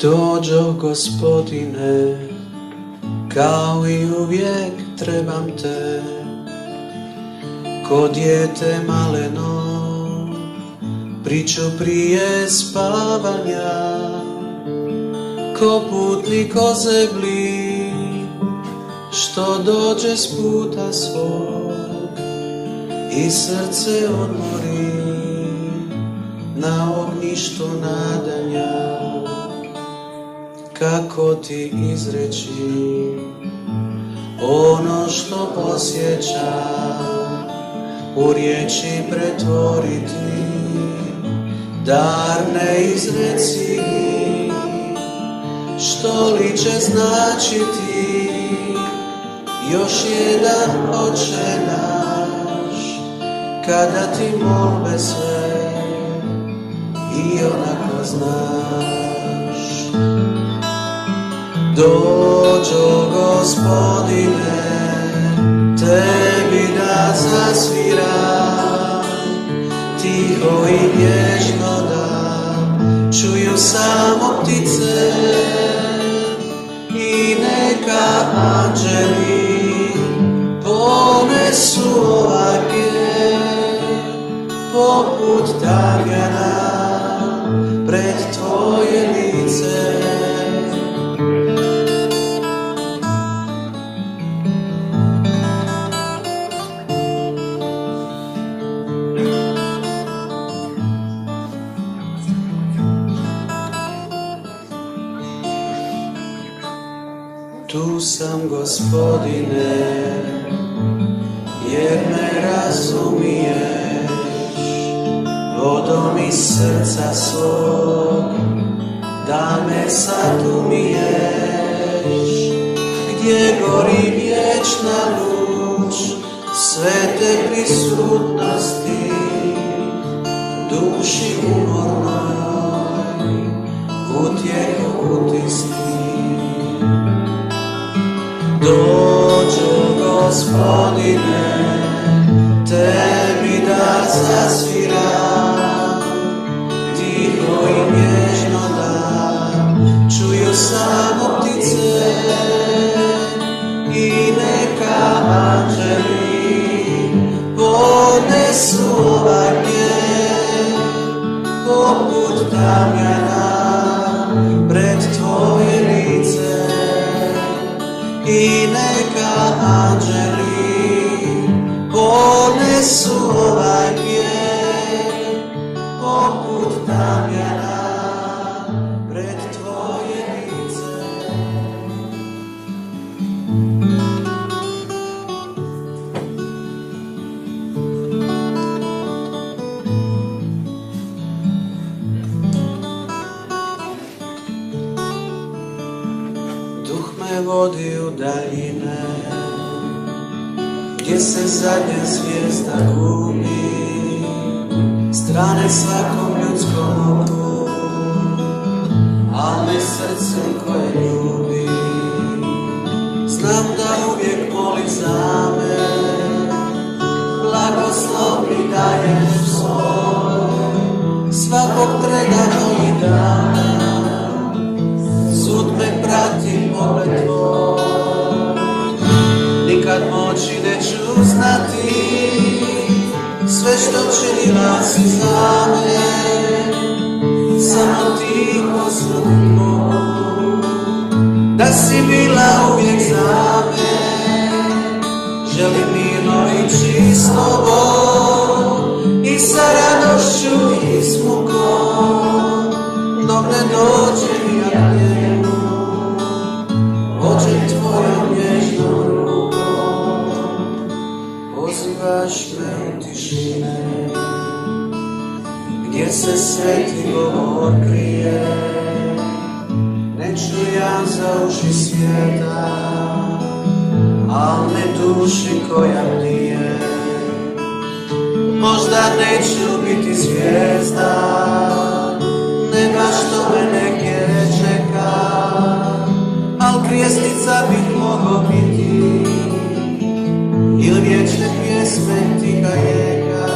Dođo Gospodine, kao i uvijek trebam te, ko dijete maleno, priču prije spavanja, ko putnik o zebli, što dođe s puta svog i srce odmori na ognjištu nadanja. Kako ti izreći ono što posjeća, u riječi pretvoriti, dar ne izreci, što li će značiti još jedan Oče naš, kada ti molbe sve i onako znaš. Dođo Gospodine, tebi da zasviram, tiho i nježno da čuju samo ptice i neka anđeli ponesu ovaj pjev poput Damjana pred tvoje lice. Tu sam, Gospodine, jer me razumiješ, vodom iz srca svog, da me sad umiješ, gdje gori vječna luč svete prisutnosti, duši umornoj utjehu utisni. Dođo Gospodine, tebi da zasviram, tiho i nježno da čuju samo ptice i neka anđeli ponesu ovaj pjev poput Damjana pred tvoje lice. I neka anđeli ponesu ovaj pjev poput Damjana pred tvoje lice. Duh me vodi u daljine, gdje se zadnja zvijezda gubi, strane svakom ljudskom oku, al me srcem koje ljubi. Znam da uvijek moli za me, blagoslov mi daješ svoj, svakog trena mojih dana, sud me prati pogled tvoj. Nikad moći neću znati sve što činila si za me, samo tiho zvuk tvoj, da si bila uvijek za me. Želim mirno ići s tobom i sa radošću i s mukom, dok ne dođe ja njemu, pođem tvojom nježnom rukom. Pozivaš me u tišine, gdje se sveti govor krije, ne čujam za uši svijeta, al ne duši koja nije. Možda neću biti zvijezda neba što me negdje čeka, al krijestica bih mogao biti, ili vječne pjesme tiha jeka.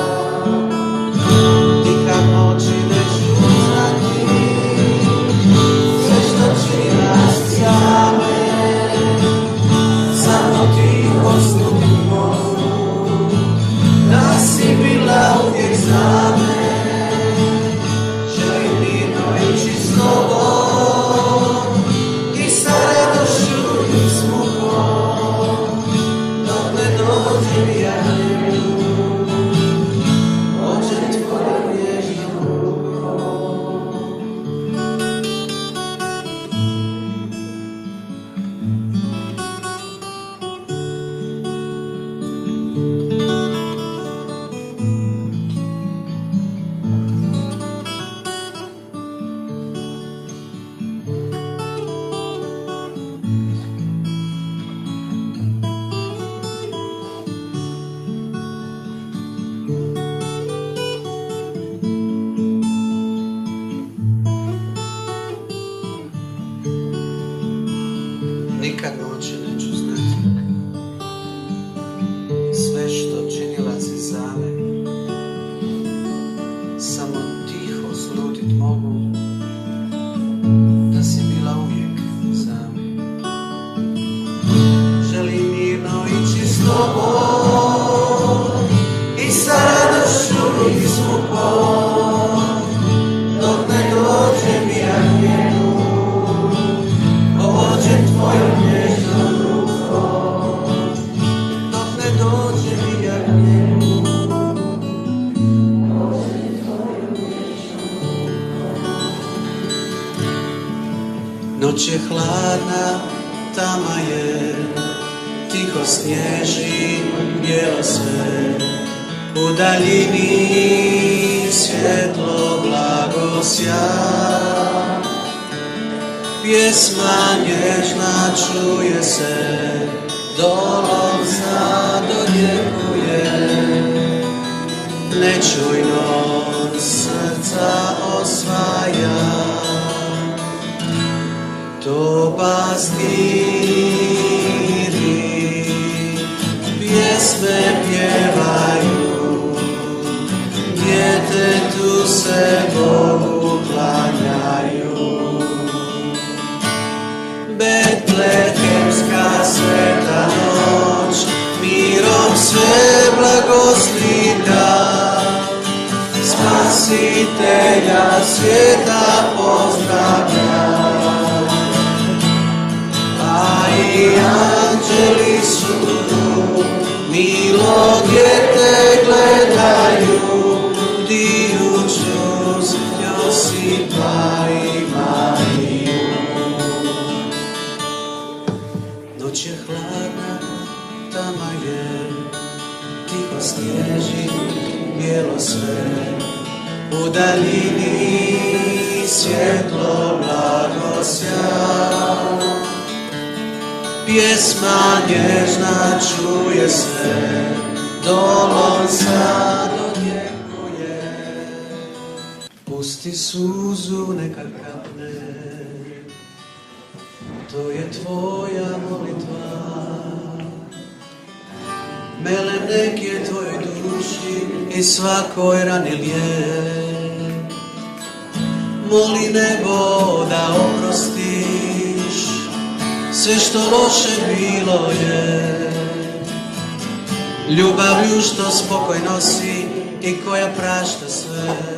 Nikad moći neću znati sve što nikad noći neću znati sve što činila si za me. Samo tiho slutit mogu da si bila uvijek za me. Želim mirno ići s tobom i sa radošću nismo pol, dok ne dođe mi anjelu, pođem tvojom nježnom rukom, dok ne dođe mi anjelu, pođem tvojom nježnom rukom. Noć je hladna, tama je, tiho snježi, bijelo sve, u daljini svjetlo blagosja. Pjesma nježna čuje se, dolomca dodjekuje, nečujno srca osvaja. To pastiri pjesme pjevaju, djetetu se Bogu klanjaju. Betlehemska sveta noć mirom sve blagoslika, Spasitelja svijeta pozdravlja. A i anđeli su tu, milo dijete gledaju, dijuću Josipa i Mariju. Noć je hladna, tama je, tiho snježi, bijelo sve, u daljini svjetlo blagosja. Pjesma nježna čuje se, dolomca dodjekuje. Pusti suzu neka kapne, to je tvoja molitva. Melem nek je tvojoj duši i svakoj rani lijek. Moli nebo da oprostiš sve što loše bilo je. Ljubavlju što spokoj nosi i koja prašta sve.